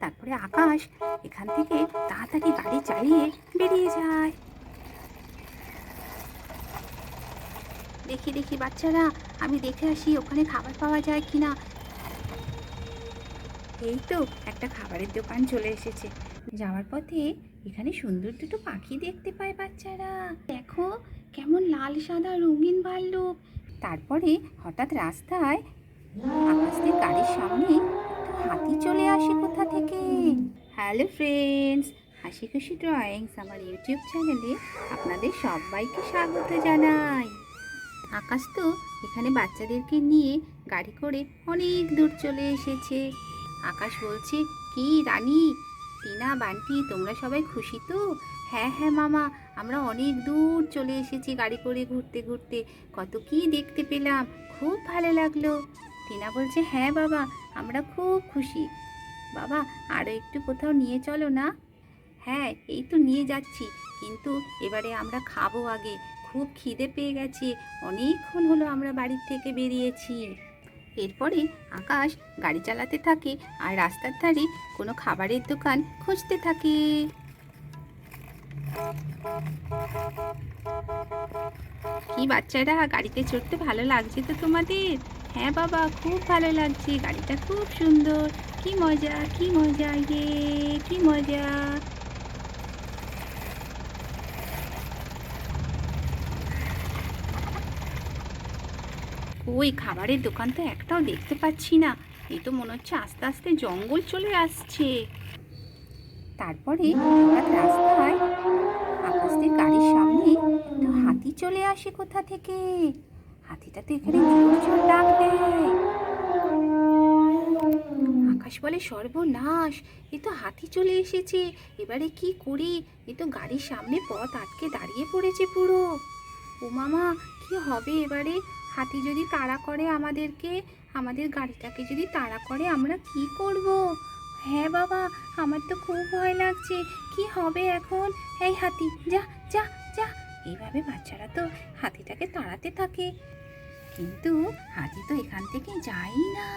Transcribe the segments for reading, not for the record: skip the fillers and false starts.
তারপরে আকাশ এখান থেকে তাড়াতাড়ি গাড়ি চালিয়ে বেরিয়ে যায়। দেখি দেখি বাচ্চারা, আমি দেখে আসি ওখানে খাবার পাওয়া যায় কিনা। এই তো একটা খাবারের দোকান চলে এসেছে। যাওয়ার পথে এখানে সুন্দর দুটো পাখি দেখতে পায় বাচ্চারা। দেখো কেমন লাল সাদা রঙিন ভাল্লুক। তারপরে হঠাৎ রাস্তায় আকাশদের গাড়ির সামনে একটা হাতি চলে আসে কোথা থেকে। হ্যালো ফ্রেন্ডস, হাসি খুশি ড্রয়িংস আমার ইউটিউব চ্যানেলে আপনাদের সবাইকে স্বাগত জানাই। আকাশ তো এখানে বাচ্চাদেরকে নিয়ে গাড়ি করে অনেক দূর চলে এসেছে। আকাশ বলছে, কি রানী, টিনা, বান্টি, তোমরা সবাই খুশি তো? হ্যাঁ হ্যাঁ মামা, আমরা অনেক দূর চলে এসেছি গাড়ি করে ঘুরতে ঘুরতে, কত কি দেখতে পেলাম, খুব ভালো লাগলো। টিনা বলছে, হ্যাঁ বাবা, আমরা খুব খুশি। বাবা আরও একটু কোথাও নিয়ে চলো না। হ্যাঁ এই তো নিয়ে যাচ্ছি, কিন্তু এবারে আমরা খাবো আগে, খুব খিদে পেয়ে গেছে, অনেকক্ষণ হলো আমরা বাড়ির থেকে বেরিয়েছি। এরপরে আকাশ গাড়ি চালাতে থাকে আর রাস্তার ধারে কোনো খাবারের দোকান খুঁজতে থাকে। কি বাচ্চারা, গাড়িতে চড়তে ভালো লাগছে তো তোমাদের? হ্যাঁ বাবা, খুব ভালো লাগছে, গাড়িটা খুব সুন্দর, কি মজা কি মজা, ইয়ে কি মজা। ওই খাবারের দোকান তো একটাও দেখতে পাচ্ছি না, এই তো মনে হচ্ছে আস্তে আস্তে জঙ্গল চলে আসছে। তারপরে হঠাৎ রাস্তায় আকাশদের গাড়ির সামনে একটা হাতি চলে আসে কোথা থেকে। হাতিটা তো এখানে জোর জোর ডাক দেয়। আকাশ বলে, সর্বনাশ, এ তো হাতি চলে এসেছে, এবারে কি করি? এ তো গাড়ির সামনে পথ আটকে দাঁড়িয়ে পড়েছে পুরো। ও মামা, কি হবে এবারে? হাতি যদি তাড়া করে আমাদেরকে, আমাদের গাড়িটাকে যদি তাড়া করে, আমরা কি করব? হ্যাঁ বাবা, আমার তো খুব ভয় লাগছে, কি হবে এখন? এই হাতি, যা যা যা। এইভাবে বাচ্চারা তো হাতিটাকে তাড়াতে থাকে, কিন্তু হাতি তো এখান থেকে যায়ই না,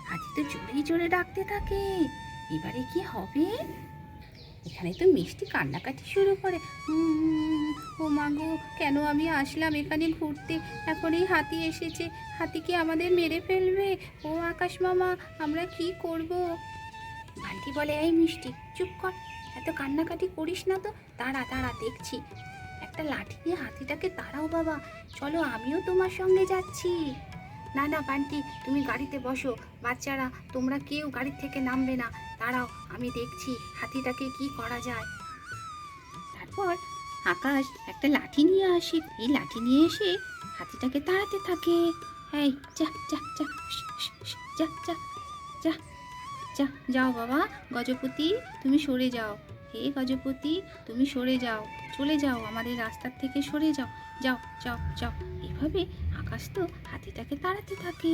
হাতি তো জোরে জোরে ডাকতে থাকে। এবারে কি হবে? এখানে তো মিষ্টি কান্নাকাটি শুরু করে। ও মা গো, কেন আমি আসলাম এখানে ঘুরতে, এখন এই হাতি এসেছে, হাতি কি আমাদের মেরে ফেলবে? ও আকাশ মামা, আমরা কি করব? বান্টি বলে, এই মিষ্টি চুপ কর, এত কান্নাকাটি করিস না তো, তাড়া তাড়া, দেখছি। একটা লাঠি নিয়ে হাতিটাকে তাড়াও বাবা, চলো আমিও তোমার সঙ্গে যাচ্ছি। না না বান্টি, তুমি গাড়িতে বসো, বাচ্চারা তোমরা কেউ গাড়ির থেকে নামবে না, দাঁড়াও আমি দেখছি হাতিটাকে কি করা যায়। তারপর আকাশ একটা লাঠি নিয়ে আসে, এই লাঠি নিয়ে এসে হাতিটাকে তাড়াতে থাকে। এই যা যা যা যা যা যা যা, যাও বাবা, গজপতি তুমি সরে যাও, হে গজপতি তুমি সরে যাও, চলে যাও, আমাদের রাস্তার থেকে সরে যাও, যাও যাও যাও। এভাবে আকাশ তো হাতিটাকে তাড়াতে থাকে।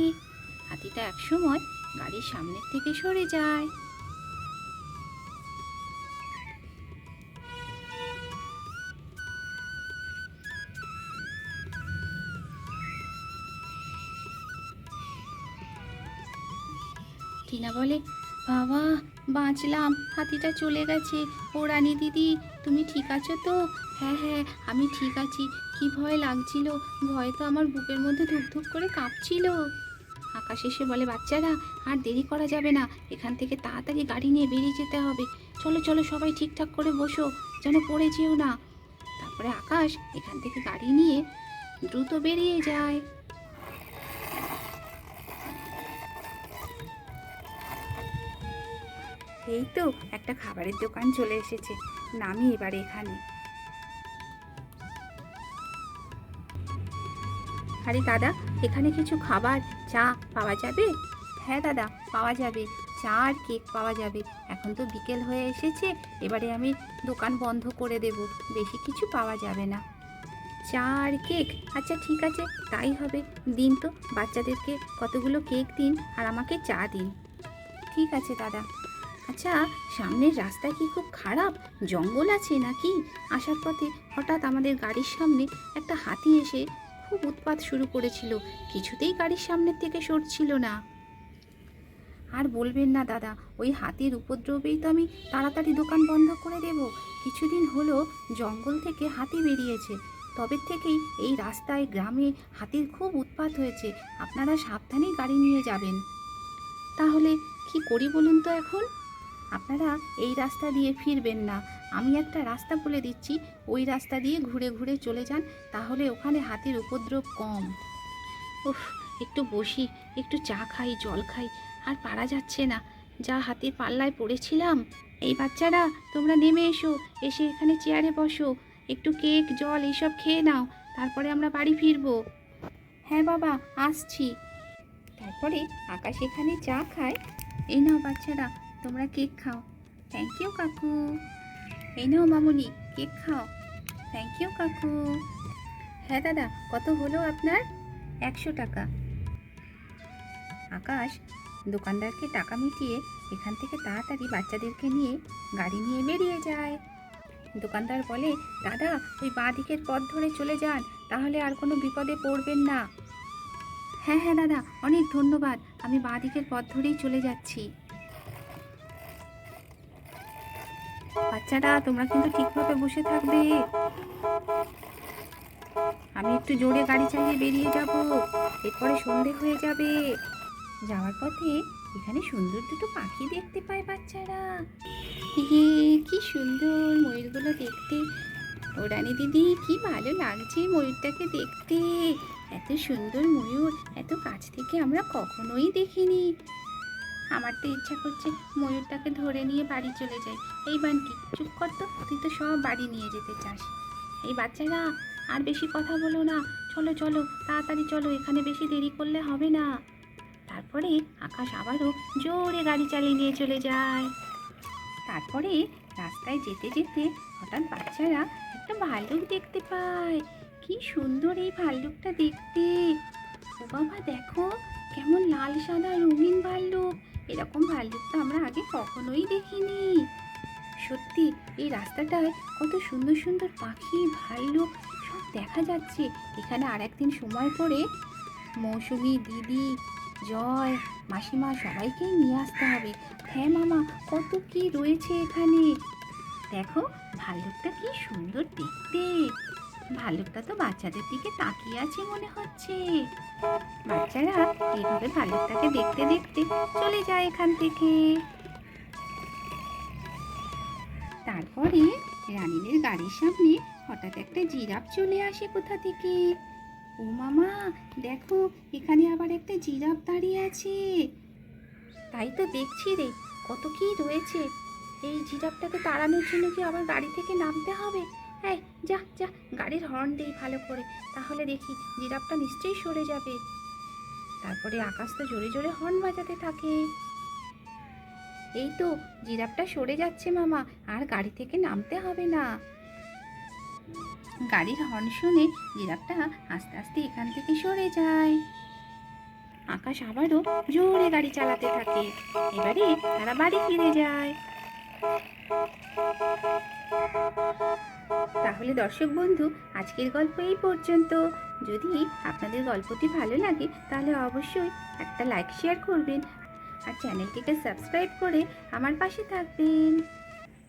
হাতিটা একসময় গাড়ির সামনের থেকে সরে যায়। টিনা বলে, বাবা বাঁচলাম, হাতিটা চলে গেছে। ও রানী দিদি, তুমি ঠিক আছো তো? হ্যাঁ হ্যাঁ আমি ঠিক আছি, কি ভয় লাগছিল, ভয়ে তো আমার বুকের মধ্যে ধুক ধুক করে কাঁপছিল। আকাশ এসে বলে, বাচ্চারা আর দেরি করা যাবে না, এখান থেকে তাড়াতাড়ি গাড়ি নিয়ে বেরিয়ে যেতে হবে, চলো চলো সবাই ঠিকঠাক করে বসো, যেন পড়ে যেও না। তারপরে আকাশ এখান থেকে গাড়ি নিয়ে দ্রুত বেরিয়ে যায়। এই তো একটা খাবারের দোকান চলে এসেছে, নামি এবারে এখানে। আরে দাদা, এখানে কিছু খাবার, চা পাওয়া যাবে? হ্যাঁ দাদা, পাওয়া যাবে, চা আর কেক পাওয়া যাবে। এখন তো বিকেল হয়ে এসেছে, এবারে আমি দোকান বন্ধ করে দেব, বেশি কিছু পাওয়া যাবে না। চা আর কেক, আচ্ছা ঠিক আছে, তাই হবে, দিন তো, বাচ্চাদেরকে কতগুলো কেক দিন আর আমাকে চা দিন। ঠিক আছে দাদা। আচ্ছা, সামনের রাস্তা কি খুব খারাপ, জঙ্গল আছে নাকি? আসার পথে হঠাৎ আমাদের গাড়ির সামনে একটা হাতি এসে খুব উৎপাত শুরু করেছিল, কিছুতেই গাড়ির সামনের থেকে সরছিল না। আর বলবেন না দাদা, ওই হাতির উপদ্রবেই তো আমি তাড়াতাড়ি দোকান বন্ধ করে দেব। কিছুদিন হলো জঙ্গল থেকে হাতি বেরিয়েছে, তবে থেকেই এই রাস্তায় গ্রামে হাতির খুব উৎপাত হয়েছে। আপনারা সাবধানেই গাড়ি নিয়ে যাবেন। তাহলে কি করি বলুন তো এখন? আপনারা এই রাস্তা দিয়ে ফিরবেন না, আমি একটা রাস্তা বলে দিচ্ছি, ওই রাস্তা দিয়ে ঘুরে ঘুরে চলে যান, তাহলে ওখানে হাতির উপদ্রব কম। উফ, একটু বসি, একটু চা খাই, জল খাই, আর পারা যাচ্ছে না, যা হাতির পাল্লায় পড়েছিলাম। এই বাচ্চারা, তোমরা নেমে এসো, এসে এখানে চেয়ারে বসো, একটু কেক জল এইসব খেয়ে নাও, তারপরে আমরা বাড়ি ফিরবো। হ্যাঁ বাবা, আসছি। তারপরে আকাশ এখানে চা খায়। এই নাও বাচ্চারা, তোমরা কেক খাও। থ্যাংক ইউ কাকু। এই নাও মামুনি, কেক খাও। থ্যাংক ইউ কাকু। হ্যাঁ দাদা, কত হলো আপনার? 100 টাকা। আকাশ দোকানদারকে টাকা মিটিয়ে এখান থেকে তাড়াতাড়ি বাচ্চাদেরকে নিয়ে গাড়ি নিয়ে বেরিয়ে যায়। দোকানদার বলে, দাদা ওই বাঁ দিকের পথ ধরে চলে যান, তাহলে আর কোনো বিপদে পড়বেন না। হ্যাঁ হ্যাঁ দাদা, অনেক ধন্যবাদ, আমি বাঁ দিকের পথ ধরেই চলে যাচ্ছি। বাচ্চারা, তোমরা কিন্তু ঠিকভাবে বসে থাকবে। আমি একটু জোরে গাড়ি চালিয়ে বেরিয়ে যাব, এরপরে সন্ধে হয়ে যাবে। যাওয়ার পথে এখানে সুন্দর দুটো পাখি দেখতে পায় বাচ্চারা। কি সুন্দর ময়ূরগুলো দেখতে। ও রানী দিদি, কি ভালো লাগছে ময়ূরটাকে দেখতে। এত সুন্দর ময়ূর এত কাছ থেকে আমরা কখনোই দেখিনি। আমার তো ইচ্ছা করছে ময়ূরটাকে ধরে নিয়ে বাড়ি চলে যাই। এই বানকি, চুপ কর তো, তুই তো সব বাড়ি নিয়ে যেতে চাস। এই বাচ্চারা, আর বেশি কথা বলো না, চলো চলো তাড়াতাড়ি চলো, এখানে বেশি দেরি করলে হবে না। তারপরে আকাশ আবারও জোরে গাড়ি চালিয়ে নিয়ে চলে যায়। তারপরে রাস্তায় যেতে যেতে হঠাৎ বাচ্চারা একটা ভাল্লুক দেখতে পায়। কি সুন্দর এই ভাল্লুকটা দেখতে। ও বাবা, দেখো কেমন লাল সাদা রঙিন ভাল্লুক। এরকম ভাল্লুক তো আমরা আগে কখনোই দেখিনি। সত্যি এই রাস্তাটায় কত সুন্দর সুন্দর পাখি, ভাল্লুক সব দেখা যাচ্ছে। এখানে আর একদিন সময় করে মৌসুমি দিদি, জয়, মাসিমা সবাইকেই নিয়ে আসতে হবে। হ্যাঁ মামা, কত কি রয়েছে এখানে। দেখো ভাল্লুকটা কি সুন্দর দেখতে। ভাল্লুকটা তো বাচ্চাদের দিকে তাকিয়ে আছে মনে হচ্ছে। বাচ্চারা এইভাবে ভাল্লুকটাকে দেখতে দেখতে চলে যায় এখান থেকে। তারপরে রানীদের গাড়ির সামনে হঠাৎ একটা জিরাফ চলে আসে কোথা থেকে। ও মামা, দেখো এখানে আবার একটা জিরাফ দাঁড়িয়ে আছে। তাই তো দেখছি রে, কত কি রয়েছে। এই জিরাফটাকে তাড়ানোর জন্য কি আবার গাড়ি থেকে নামতে হবে? এই যা যা, গাড়ির হর্ন দেই ভালো করে, তাহলে দেখি জিরাফটা নিশ্চয়ই সরে যাবে। তারপরে আকাশ তো জোরে জোরে হর্ন বাজাতে থাকে। এই তো জিরাফটা সরে যাচ্ছে মামা, আর গাড়ি থেকে নামতে হবে না। গাড়ির হর্ন শুনে জিরাফটা আস্তে আস্তে এখান থেকে সরে যায়। আকাশ আবারও জোরে গাড়ি চালাতে থাকে। এবারে তারা বাড়ি ফিরে যায়। তাহলে দর্শক বন্ধু, আজকের গল্প এই পর্যন্ত। যদি আপনাদের গল্পটি ভালো লাগে তাহলে অবশ্যই একটা লাইক শেয়ার করবেন, আর চ্যানেলটিকে সাবস্ক্রাইব করে আমার পাশে থাকবেন।